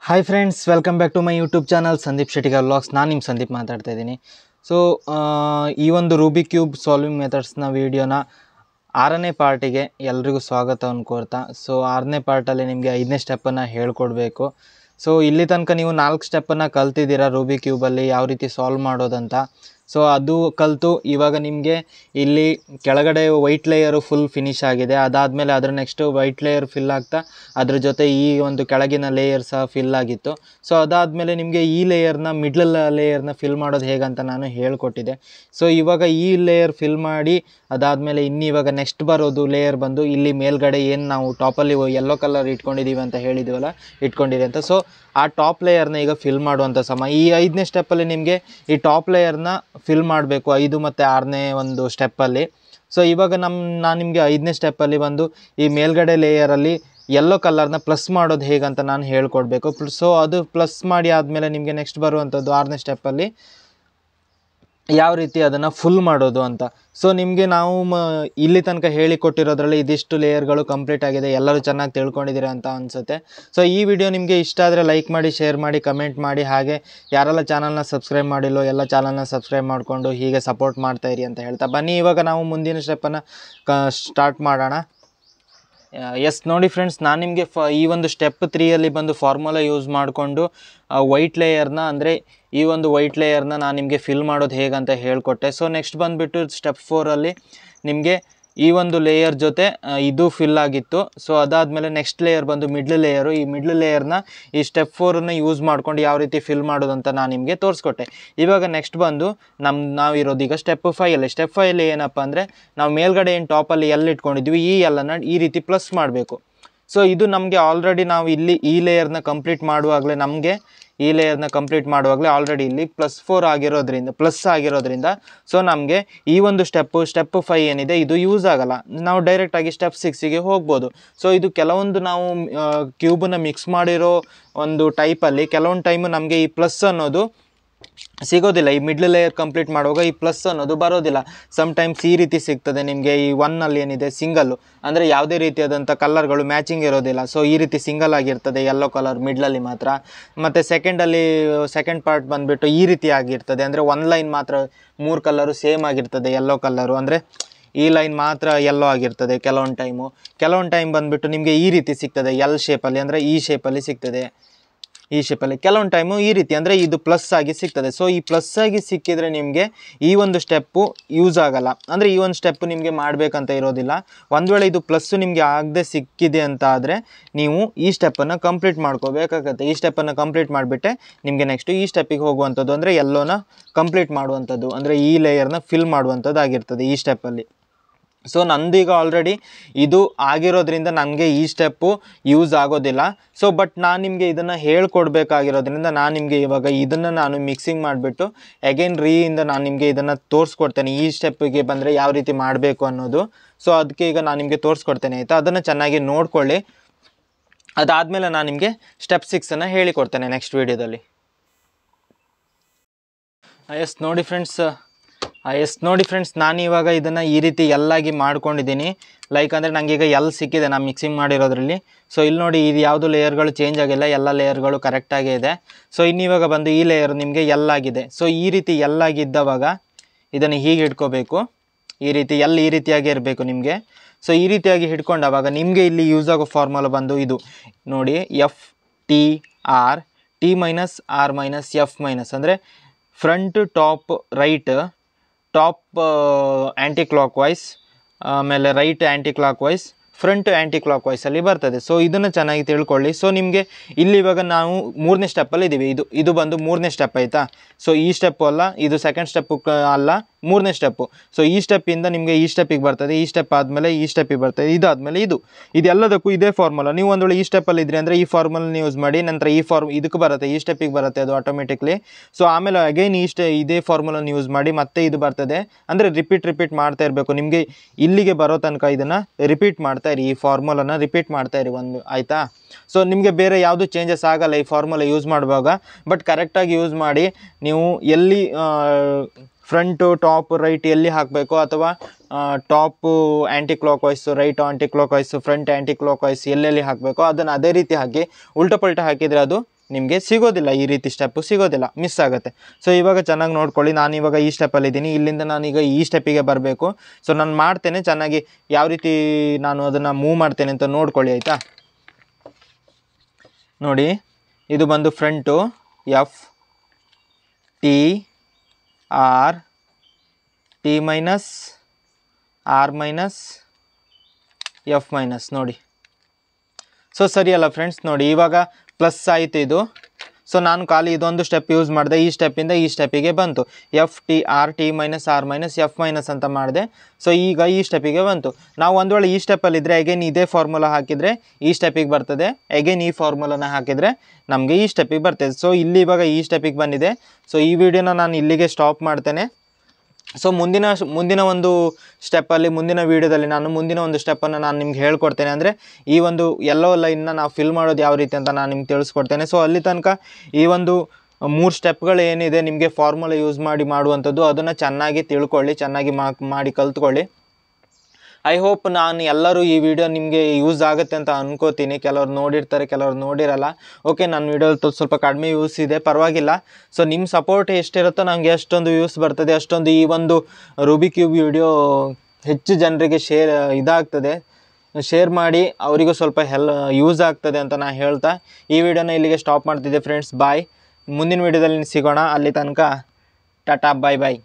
Hi friends, welcome back to my YouTube channel Sandeep Shettigar vlogs. ನಾನು ನಿಮ್ಮ ಸಂದೀಪ್ ಮಾತಾಡ್ತಾ ಇದ್ದೀನಿ. ಸೊ ಈ ಒಂದು ರೂಬಿಕ್ ಕ್ಯೂಬ್ ಸಾಲ್ವಿಂಗ್ ಮೆಥಡ್ಸ್ನ ವೀಡಿಯೋನ 6ನೇ ಪಾರ್ಟಿಗೆ ಎಲ್ರಿಗೂ ಸ್ವಾಗತವನ್ನು ಕೋರ್ತಾ. ಸೊ 6ನೇ ಪಾರ್ಟಲ್ಲಿ ನಿಮಗೆ 5ನೇ ಸ್ಟೆಪ್ಪನ್ನು ಹೇಳ್ಕೊಡ್ಬೇಕು. ಸೊ ಇಲ್ಲಿ ತನಕ ನೀವು 4 ಸ್ಟೆಪ್ಪನ್ನು ಕಲ್ತಿದ್ದೀರಾ ರೂಬಿಕ್ ಕ್ಯೂಬಲ್ಲಿ ಯಾವ ರೀತಿ ಸಾಲ್ವ್ ಮಾಡೋದಂತ. ಸೊ ಅದು ಕಲಿತು ಇವಾಗ ನಿಮಗೆ ಇಲ್ಲಿ ಕೆಳಗಡೆ ವೈಟ್ ಲೇಯರು ಫುಲ್ ಫಿನಿಶ್ ಆಗಿದೆ. ಅದಾದಮೇಲೆ ಅದರ ನೆಕ್ಸ್ಟು ವೈಟ್ ಲೇಯರ್ ಫಿಲ್ ಆಗ್ತಾ ಅದ್ರ ಜೊತೆ ಈ ಒಂದು ಕೆಳಗಿನ ಲೇಯರ್ ಸಹ ಫಿಲ್ ಆಗಿತ್ತು. ಸೊ ಅದಾದಮೇಲೆ ನಿಮಗೆ ಈ ಲೇಯರ್ನ ಮಿಡ್ಲ್ ಲೇಯರ್ನ ಫಿಲ್ ಮಾಡೋದು ಹೇಗಂತ ನಾನು ಹೇಳ್ಕೊಟ್ಟಿದ್ದೆ. ಸೊ ಇವಾಗ ಈ ಲೇಯರ್ ಫಿಲ್ ಮಾಡಿ ಅದಾದಮೇಲೆ ಇವಾಗ ನೆಕ್ಸ್ಟ್ ಬರೋದು ಲೇಯರ್ ಬಂದು ಇಲ್ಲಿ ಮೇಲ್ಗಡೆ ಏನು ನಾವು ಟಾಪಲ್ಲಿ ಯೆಲ್ಲೋ ಕಲರ್ ಇಟ್ಕೊಂಡಿದ್ದೀವಿ ಅಂತ ಹೇಳಿದ್ದೀವಲ್ಲ, ಇಟ್ಕೊಂಡಿದೆ ಅಂತ. ಸೊ ಆ ಟಾಪ್ ಲೇಯರ್ನ ಈಗ ಫಿಲ್ ಮಾಡುವಂಥ ಈ 5ನೇ ಸ್ಟೆಪ್ಪಲ್ಲಿ ನಿಮಗೆ ಈ ಟಾಪ್ ಲೇಯರ್ನ ಫಿಲ್ ಮಾಡಬೇಕು, 5 ಮತ್ತು 6ನೇ ಒಂದು ಸ್ಟೆಪ್ಪಲ್ಲಿ. ಸೊ ಇವಾಗ ನಾನು ನಿಮಗೆ 5ನೇ ಸ್ಟೆಪ್ಪಲ್ಲಿ ಬಂದು ಈ ಮೇಲ್ಗಡೆ ಲೇಯರಲ್ಲಿ ಯೆಲ್ಲೋ ಕಲರ್ನ ಪ್ಲಸ್ ಮಾಡೋದು ಹೇಗಂತ ನಾನು ಹೇಳ್ಕೊಡ್ಬೇಕು. ಸೊ ಅದು ಪ್ಲಸ್ ಮಾಡಿ ಆದಮೇಲೆ ನಿಮಗೆ ನೆಕ್ಸ್ಟ್ ಬರುವಂಥದ್ದು 6ನೇ ಸ್ಟೆಪ್ಪಲ್ಲಿ ಯಾವ ರೀತಿ ಅದನ್ನು ಫುಲ್ ಮಾಡೋದು ಅಂತ. ಸೊ ನಿಮಗೆ ನಾವು ಇಲ್ಲಿ ತನಕ ಹೇಳಿಕೊಟ್ಟಿರೋದ್ರಲ್ಲಿ ಇದಿಷ್ಟು ಲೇಯರ್ಗಳು ಕಂಪ್ಲೀಟ್ ಆಗಿದೆ. ಎಲ್ಲರೂ ಚೆನ್ನಾಗಿ ತಿಳ್ಕೊಂಡಿದ್ದೀರಾ ಅಂತ ಅನಿಸುತ್ತೆ. ಸೊ ಈ ವಿಡಿಯೋ ನಿಮಗೆ ಇಷ್ಟ ಆದರೆ ಲೈಕ್ ಮಾಡಿ, ಶೇರ್ ಮಾಡಿ, ಕಮೆಂಟ್ ಮಾಡಿ. ಹಾಗೆ ಯಾರೆಲ್ಲ ಚಾನಲ್ನ ಸಬ್ಸ್ಕ್ರೈಬ್ ಮಾಡಿಲ್ಲೋ ಎಲ್ಲ ಚಾನಲ್ನ ಸಬ್ಸ್ಕ್ರೈಬ್ ಮಾಡಿಕೊಂಡು ಹೀಗೆ ಸಪೋರ್ಟ್ ಮಾಡ್ತಾಯಿರಿ ಅಂತ ಹೇಳ್ತಾ ಬನ್ನಿ. ಇವಾಗ ನಾವು ಮುಂದಿನ ಸ್ಟೆಪ್ಪನ್ನು ಸ್ಟಾರ್ಟ್ ಮಾಡೋಣ. ಎಸ್, ನೋಡಿ ಫ್ರೆಂಡ್ಸ್, ನಾನು ನಿಮಗೆ ಈ ಒಂದು ಸ್ಟೆಪ್ 3ಯಲ್ಲಿ ಬಂದು ಫಾರ್ಮುಲಾ ಯೂಸ್ ಮಾಡಿಕೊಂಡು ವೈಟ್ ಲೇಯರ್ನ ಅಂದರೆ ಈ ಒಂದು ವೈಟ್ ಲೇಯರ್ನ ನಾನು ನಿಮಗೆ ಫಿಲ್ ಮಾಡೋದು ಹೇಗಂತ ಹೇಳಿಕೊಟ್ಟೆ. ಸೊ ನೆಕ್ಸ್ಟ್ ಬಂದುಬಿಟ್ಟು ಸ್ಟೆಪ್ 4ಅಲ್ಲಿ ನಿಮಗೆ ಈ ಒಂದು ಲೇಯರ್ ಜೊತೆ ಇದು ಫಿಲ್ ಆಗಿತ್ತು. ಸೊ ಅದಾದಮೇಲೆ ನೆಕ್ಸ್ಟ್ ಲೇಯರ್ ಬಂದು ಮಿಡ್ಲ್ ಲೇಯರು. ಈ ಮಿಡ್ಲ್ ಲೇಯರ್ನ ಈ ಸ್ಟೆಪ್ 4ಅನ್ನು ಯೂಸ್ ಮಾಡ್ಕೊಂಡು ಯಾವ ರೀತಿ ಫಿಲ್ ಮಾಡೋದು ಅಂತ ನಾನು ನಿಮಗೆ ತೋರಿಸ್ಕೊಟ್ಟೆ. ಇವಾಗ ನೆಕ್ಸ್ಟ್ ಬಂದು ನಾವಿರೋದು ಈಗ ಸ್ಟೆಪ್ 5ಅಲ್ಲಿ. ಸ್ಟೆಪ್ 5ಅಲ್ಲಿ ಏನಪ್ಪ ಅಂದರೆ ನಾವು ಮೇಲ್ಗಡೆ ಏನು ಟಾಪಲ್ಲಿ ಎಲ್ಲಿ ಇಟ್ಕೊಂಡಿದ್ವಿ ಈ ಎಲ್ಲನ್ನು ಈ ರೀತಿ ಪ್ಲಸ್ ಮಾಡಬೇಕು. ಸೊ ಇದು ನಮಗೆ ಆಲ್ರೆಡಿ ನಾವು ಇಲ್ಲಿ ಈ ಲೇಯರ್ನ ಕಂಪ್ಲೀಟ್ ಮಾಡುವಾಗಲೇ ಆಲ್ರೆಡಿ ಇಲ್ಲಿ ಪ್ಲಸ್ ಆಗಿರೋದ್ರಿಂದ ಸೊ ನಮಗೆ ಈ ಒಂದು ಸ್ಟೆಪ್ 5 ಏನಿದೆ ಇದು ಯೂಸ್ ಆಗಲ್ಲ. ನಾವು ಡೈರೆಕ್ಟಾಗಿ ಸ್ಟೆಪ್ 6ಗೆ ಹೋಗ್ಬೋದು. ಸೊ ಇದು ಕೆಲವೊಂದು ನಾವು ಕ್ಯೂಬನ್ನು ಮಿಕ್ಸ್ ಮಾಡಿರೋ ಒಂದು ಟೈಪಲ್ಲಿ ಕೆಲವೊಂದು ಟೈಮು ನಮಗೆ ಈ ಪ್ಲಸ್ ಅನ್ನೋದು ಸಿಗೋದಿಲ್ಲ. ಈ ಮಿಡ್ಲ್ ಲೇಯರ್ ಕಂಪ್ಲೀಟ್ ಮಾಡುವಾಗ ಈ ಪ್ಲಸ್ ಅನ್ನೋದು ಬರೋದಿಲ್ಲ. ಸಮ್ಟೈಮ್ಸ್ ಈ ರೀತಿ ಸಿಗ್ತದೆ ನಿಮಗೆ. ಈ 1ಅಲ್ಲಿ ಏನಿದೆ ಸಿಂಗಲ್ಲು ಅಂದರೆ ಯಾವುದೇ ರೀತಿಯಾದಂಥ ಕಲರ್ಗಳು ಮ್ಯಾಚಿಂಗ್ ಇರೋದಿಲ್ಲ. ಸೊ ಈ ರೀತಿ ಸಿಂಗಲ್ ಆಗಿರ್ತದೆ ಯೆಲ್ಲೋ ಕಲರ್ ಮಿಡ್ಲಲ್ಲಿ ಮಾತ್ರ. ಮತ್ತು ಸೆಕೆಂಡ್ ಪಾರ್ಟ್ ಬಂದುಬಿಟ್ಟು ಈ ರೀತಿ ಆಗಿರ್ತದೆ, ಅಂದರೆ 1 ಲೈನ್ ಮಾತ್ರ 3 ಕಲರು ಸೇಮ್ ಆಗಿರ್ತದೆ ಯೆಲ್ಲೋ ಕಲರು, ಅಂದರೆ ಈ ಲೈನ್ ಮಾತ್ರ ಯೆಲ್ಲೋ ಆಗಿರ್ತದೆ ಕೆಲವೊಂದು ಟೈಮ್ ಬಂದುಬಿಟ್ಟು ನಿಮಗೆ ಈ ರೀತಿ ಸಿಗ್ತದೆ ಎಲ್ ಶೇಪಲ್ಲಿ, ಅಂದರೆ ಈ ಶೇಪಲ್ಲಿ ಸಿಗ್ತದೆ. ಈ ಶೇಪಲ್ಲಿ ಕೆಲವೊಂದು ಟೈಮು ಈ ರೀತಿ ಅಂದರೆ ಇದು ಪ್ಲಸ್ ಆಗಿ ಸಿಗ್ತದೆ. ಸೊ ಈ ಪ್ಲಸ್ ಆಗಿ ಸಿಕ್ಕಿದರೆ ನಿಮಗೆ ಈ ಒಂದು ಸ್ಟೆಪ್ಪು ಯೂಸ್ ಆಗಲ್ಲ, ಅಂದರೆ ಈ ಒಂದು ಸ್ಟೆಪ್ಪು ನಿಮಗೆ ಮಾಡಬೇಕಂತ ಇರೋದಿಲ್ಲ. ಒಂದು ವೇಳೆ ಇದು ಪ್ಲಸ್ಸು ನಿಮಗೆ ಆಗದೆ ಸಿಕ್ಕಿದೆ ಅಂತ ಆದರೆ ನೀವು ಈ ಸ್ಟೆಪ್ಪನ್ನು ಕಂಪ್ಲೀಟ್ ಮಾಡ್ಕೋಬೇಕಾಗತ್ತೆ. ಈ ಸ್ಟೆಪ್ಪನ್ನು ಕಂಪ್ಲೀಟ್ ಮಾಡಿಬಿಟ್ಟೆ ನಿಮಗೆ ನೆಕ್ಸ್ಟು ಈ ಸ್ಟೆಪ್ಪಿಗೆ ಹೋಗುವಂಥದ್ದು, ಅಂದರೆ ಯೆಲ್ಲೋನ ಕಂಪ್ಲೀಟ್ ಮಾಡುವಂಥದ್ದು, ಅಂದರೆ ಈ ಲೇಯರ್ನ ಫಿಲ್ ಮಾಡುವಂಥದ್ದು ಆಗಿರ್ತದೆ ಈ ಸ್ಟೆಪ್ಪಲ್ಲಿ. ಸೊ ನಂದೀಗ ಆಲ್ರೆಡಿ ಇದು ಆಗಿರೋದ್ರಿಂದ ನನಗೆ ಈ ಸ್ಟೆಪ್ಪು ಯೂಸ್ ಆಗೋದಿಲ್ಲ. ಸೊ ಬಟ್ ನಾನು ನಿಮಗೆ ಇದನ್ನು ಹೇಳ್ಕೊಡ್ಬೇಕಾಗಿರೋದ್ರಿಂದ ನಾನು ನಿಮಗೆ ಇವಾಗ ಇದನ್ನು ನಾನು ಮಿಕ್ಸಿಂಗ್ ಮಾಡಿಬಿಟ್ಟು ಅಗೈನ್ ಇಂದ ನಾನು ನಿಮಗೆ ಇದನ್ನು ತೋರಿಸ್ಕೊಡ್ತೇನೆ. ಈ ಸ್ಟೆಪ್ಪಿಗೆ ಬಂದರೆ ಯಾವ ರೀತಿ ಮಾಡಬೇಕು ಅನ್ನೋದು. ಸೊ ಅದಕ್ಕೆ ಈಗ ನಾನು ನಿಮಗೆ ತೋರಿಸ್ಕೊಡ್ತೇನೆ, ಆಯಿತಾ? ಅದನ್ನು ಚೆನ್ನಾಗಿ ನೋಡ್ಕೊಳ್ಳಿ. ಅದಾದಮೇಲೆ ನಾನು ನಿಮಗೆ ಸ್ಟೆಪ್ 6ಅನ್ನು ಹೇಳಿಕೊಡ್ತೇನೆ ನೆಕ್ಸ್ಟ್ ವೀಡಿಯೋದಲ್ಲಿ. ಎಸ್ ನೋಡಿ ಫ್ರೆಂಡ್ಸ್, ನಾನು ಇವಾಗ ಇದನ್ನು ಈ ರೀತಿ ಎಲ್ಲಾಗಿ ಮಾಡ್ಕೊಂಡಿದ್ದೀನಿ. ಲೈಕ್ ಅಂದರೆ ನನಗೆ ಈಗ ಎಲ್ ಸಿಕ್ಕಿದೆ ನಾನು ಮಿಕ್ಸಿಂಗ್ ಮಾಡಿರೋದ್ರಲ್ಲಿ. ಸೊ ಇಲ್ಲಿ ನೋಡಿ, ಇದು ಯಾವುದು ಲೇಯರ್ಗಳು ಚೇಂಜ್ ಆಗಿಲ್ಲ, ಎಲ್ಲ ಲೇಯರ್ಗಳು ಕರೆಕ್ಟಾಗೇ ಇದೆ. ಸೊ ಇನ್ನಿವಾಗ ಬಂದು ಈ ಲೇಯರ್ ನಿಮಗೆ ಎಲ್ಲಾಗಿದೆ. ಸೊ ಈ ರೀತಿ ಎಲ್ಲಾಗಿದ್ದವಾಗ ಇದನ್ನು ಹೀಗೆ ಹಿಡ್ಕೋಬೇಕು. ಈ ರೀತಿಯಾಗಿ ಇರಬೇಕು ನಿಮಗೆ. ಸೊ ಈ ರೀತಿಯಾಗಿ ಹಿಡ್ಕೊಂಡಾಗ ನಿಮಗೆ ಇಲ್ಲಿ ಯೂಸ್ ಆಗೋ ಫಾರ್ಮುಲಾ ಬಂದು ಇದು ನೋಡಿ, FTR T minus R minus F minus, ಅಂದರೆ front top right, top anti clock wise, ಆಮೇಲೆ ರೈಟ್ ಆ್ಯಂಟಿ ಕ್ಲಾಕ್ ವೈಸ್, ಫ್ರಂಟ್ ಆ್ಯಂಟಿ ಕ್ಲಾಕ್ ವೈಸಲ್ಲಿ ಬರ್ತದೆ. ಸೊ ಇದನ್ನು ಚೆನ್ನಾಗಿ ತಿಳ್ಕೊಳ್ಳಿ. ಸೊ ನಿಮಗೆ ಇಲ್ಲಿ ಇವಾಗ ನಾವು 3ನೇ ಸ್ಟೆಪ್ಪಲ್ಲಿ ಇದ್ದೀವಿ. ಇದು ಬಂದು 3ನೇ ಸ್ಟೆಪ್, ಆಯಿತಾ? ಸೊ ಈ ಸ್ಟೆಪ್ಪು ಅಲ್ಲ, ಇದು ಸೆಕೆಂಡ್ ಸ್ಟೆಪ್ಪು ಅಲ್ಲ, 3ನೇ ಸ್ಟೆಪ್ಪು. ಸೊ ಈ ಸ್ಟೆಪ್ಪಿಂದ ನಿಮಗೆ ಈ ಸ್ಟೆಪ್ಪಿಗೆ ಬರ್ತದೆ, ಈ ಸ್ಟೆಪ್ ಆದಮೇಲೆ ಈ ಸ್ಟೆಪ್ಪಿಗೆ ಬರ್ತದೆ, ಇದಾದಮೇಲೆ ಇದೆಲ್ಲದಕ್ಕೂ ಇದೇ ಫಾರ್ಮುಲಾ. ನೀವು ಒಂದು ವೇಳೆ ಈ ಸ್ಟೆಪ್ಪಲ್ಲಿ ಇದ್ರಿ ಅಂದರೆ ಈ ಫಾರ್ಮುಲನ ಯೂಸ್ ಮಾಡಿ, ನಂತರ ಇದಕ್ಕೆ ಬರುತ್ತೆ, ಈ ಸ್ಟೆಪ್ಪಿಗೆ ಬರುತ್ತೆ ಅದು ಆಟೋಮೆಟಿಕ್ಲಿ. ಸೊ ಆಮೇಲೆ ಅಗೈನ್ ಇದೇ ಫಾರ್ಮುಲನ ಯೂಸ್ ಮಾಡಿ ಮತ್ತೆ ಇದು ಬರ್ತದೆ, ಅಂದರೆ ರಿಪೀಟ್ ಮಾಡ್ತಾ ಇರಬೇಕು. ನಿಮಗೆ ಇಲ್ಲಿಗೆ ಬರೋ ತನಕ ಇದನ್ನು ರಿಪೀಟ್ ಮಾಡ್ತಾ ಇರಿ, ಈ ಫಾರ್ಮುಲಾನ ರಿಪೀಟ್ ಮಾಡ್ತಾ ಇರಿ ಆಯಿತಾ? ಸೊ ನಿಮಗೆ ಬೇರೆ ಯಾವುದು ಚೇಂಜಸ್ ಆಗಲ್ಲ ಈ ಫಾರ್ಮುಲಾ ಯೂಸ್ ಮಾಡುವಾಗ. ಬಟ್ ಕರೆಕ್ಟಾಗಿ ಯೂಸ್ ಮಾಡಿ. ನೀವು ಎಲ್ಲಿ ಫ್ರಂಟು ಟಾಪ್ ರೈಟ್ ಎಲ್ಲಿ ಹಾಕಬೇಕು, ಅಥವಾ top anticlockwise, right ಆ್ಯಂಟಿ ಕ್ಲಾಕ್ ವೈಸು, ಫ್ರಂಟ್ ಆ್ಯಂಟಿ ಕ್ಲಾಕ್ ವೈಸ್ ಎಲ್ಲೆಲ್ಲಿ ಹಾಕಬೇಕು ಅದನ್ನು ಅದೇ ರೀತಿ ಹಾಕಿ. ಉಲ್ಟಾ ಪಲ್ಟಾ ಹಾಕಿದರೆ ಅದು ನಿಮಗೆ ಸಿಗೋದಿಲ್ಲ, ಈ ರೀತಿ ಸ್ಟೆಪ್ಪು ಸಿಗೋದಿಲ್ಲ, ಮಿಸ್ ಆಗುತ್ತೆ. ಸೊ ಇವಾಗ ಚೆನ್ನಾಗಿ ನೋಡ್ಕೊಳ್ಳಿ. ನಾನು ಇವಾಗ ಈ ಸ್ಟೆಪ್ಪಲ್ಲಿದ್ದೀನಿ, ಇಲ್ಲಿಂದ ನಾನೀಗ ಈ ಸ್ಟೆಪ್ಪಿಗೆ ಬರಬೇಕು. ಸೊ ನಾನು ಮಾಡ್ತೇನೆ, ಚೆನ್ನಾಗಿ ಯಾವ ರೀತಿ ನಾನು ಅದನ್ನು ಮೂವ್ ಮಾಡ್ತೇನೆ ಅಂತ ನೋಡ್ಕೊಳ್ಳಿ ಆಯಿತಾ. ನೋಡಿ, ಇದು ಬಂದು front F T R T minus R minus F minus. ನೋಡಿ, ಸೊ ಸರಿಯಲ್ಲ ಫ್ರೆಂಡ್ಸ್. ನೋಡಿ ಇವಾಗ ಪ್ಲಸ್ ಆಯಿತು ಇದು. ಸೊ ನಾನು ಖಾಲಿ ಇದೊಂದು ಸ್ಟೆಪ್ ಯೂಸ್ ಮಾಡಿದೆ, ಈ ಸ್ಟೆಪ್ಪಿಂದ ಈ ಸ್ಟೆಪ್ಪಿಗೆ ಬಂತು. F T R T minus R minus F minus ಅಂತ ಮಾಡಿದೆ. ಸೊ ಈಗ ಈ ಸ್ಟೆಪ್ಪಿಗೆ ಬಂತು. ನಾವು ಒಂದು ವೇಳೆ ಈ ಸ್ಟೆಪ್ಪಲ್ಲಿದ್ದರೆ ಅಗೇನ್ ಇದೇ ಫಾರ್ಮುಲಾ ಹಾಕಿದರೆ ಈ ಸ್ಟೆಪ್ಪಿಗೆ ಬರ್ತದೆ, ಅಗೇನ್ ಈ ಫಾರ್ಮುಲಾನ ಹಾಕಿದರೆ ನಮಗೆ ಈ ಸ್ಟೆಪ್ಪಿಗೆ ಬರ್ತದೆ. ಸೊ ಇಲ್ಲಿ ಇವಾಗ ಈ ಸ್ಟೆಪ್ಪಿಗೆ ಬಂದಿದೆ. ಸೊ ಈ ವಿಡಿಯೋನ ನಾನು ಇಲ್ಲಿಗೆ ಸ್ಟಾಪ್ ಮಾಡ್ತೇನೆ. ಸೊ ಮುಂದಿನ ಒಂದು ಸ್ಟೆಪ್ಪಲ್ಲಿ, ಮುಂದಿನ ವೀಡಿಯೋದಲ್ಲಿ ನಾನು ಮುಂದಿನ ಒಂದು ಸ್ಟೆಪ್ಪನ್ನು ನಾನು ನಿಮ್ಗೆ ಹೇಳ್ಕೊಡ್ತೇನೆ. ಅಂದರೆ ಈ ಒಂದು ಎಲ್ಲೋ ಲೈನ್ನ ನಾವು ಫಿಲ್ ಮಾಡೋದು ಯಾವ ರೀತಿ ಅಂತ ನಾನು ನಿಮ್ಗೆ ತಿಳಿಸ್ಕೊಡ್ತೇನೆ. ಸೊ ಅಲ್ಲಿ ತನಕ ಈ ಒಂದು 3 ಸ್ಟೆಪ್ಗಳು ಏನಿದೆ ನಿಮಗೆ ಫಾರ್ಮುಲಾ ಯೂಸ್ ಮಾಡಿ ಮಾಡುವಂಥದ್ದು, ಅದನ್ನು ಚೆನ್ನಾಗಿ ತಿಳ್ಕೊಳ್ಳಿ, ಚೆನ್ನಾಗಿ ಮಾಡಿ ಕಲ್ತ್ಕೊಳ್ಳಿ. ಐ ಹೋಪ್ ನಾನು ಎಲ್ಲರೂ ಈ ವಿಡಿಯೋ ನಿಮಗೆ ಯೂಸ್ ಆಗುತ್ತೆ ಅಂತ ಅನ್ಕೋತೀನಿ. ಕೆಲವ್ರು ನೋಡಿರ್ತಾರೆ, ಕೆಲವ್ರು ನೋಡಿರಲ್ಲ. ಓಕೆ, ನನ್ನ ವಿಡಿಯೋದಲ್ಲಿ ಸ್ವಲ್ಪ ಕಡಿಮೆ ಯೂಸ್ ಇದೆ, ಪರವಾಗಿಲ್ಲ. ಸೊ ನಿಮ್ಮ ಸಪೋರ್ಟ್ ಎಷ್ಟಿರುತ್ತೋ ನನಗೆ ಎಷ್ಟೊಂದು ಯೂಸ್ ಬರ್ತದೆ, ಅಷ್ಟೊಂದು ಈ ಒಂದು ರೂಬಿಕ್ ಕ್ಯೂಬ್ ವಿಡಿಯೋ ಹೆಚ್ಚು ಜನರಿಗೆ ಶೇರ್ ಮಾಡಿ ಅವರಿಗೂ ಸ್ವಲ್ಪ ಯೂಸ್ ಆಗ್ತದೆ ಅಂತ ನಾನು ಹೇಳ್ತಾ ಈ ವಿಡಿಯೋನ ಇಲ್ಲಿಗೆ ಸ್ಟಾಪ್ ಮಾಡ್ತಿದ್ದೆ ಫ್ರೆಂಡ್ಸ್. ಬಾಯ್. ಮುಂದಿನ ವಿಡಿಯೋದಲ್ಲಿ ಸಿಗೋಣ. ಅಲ್ಲಿ ತನಕ ಟಾಟಾ, ಬಾಯ್ ಬಾಯ್.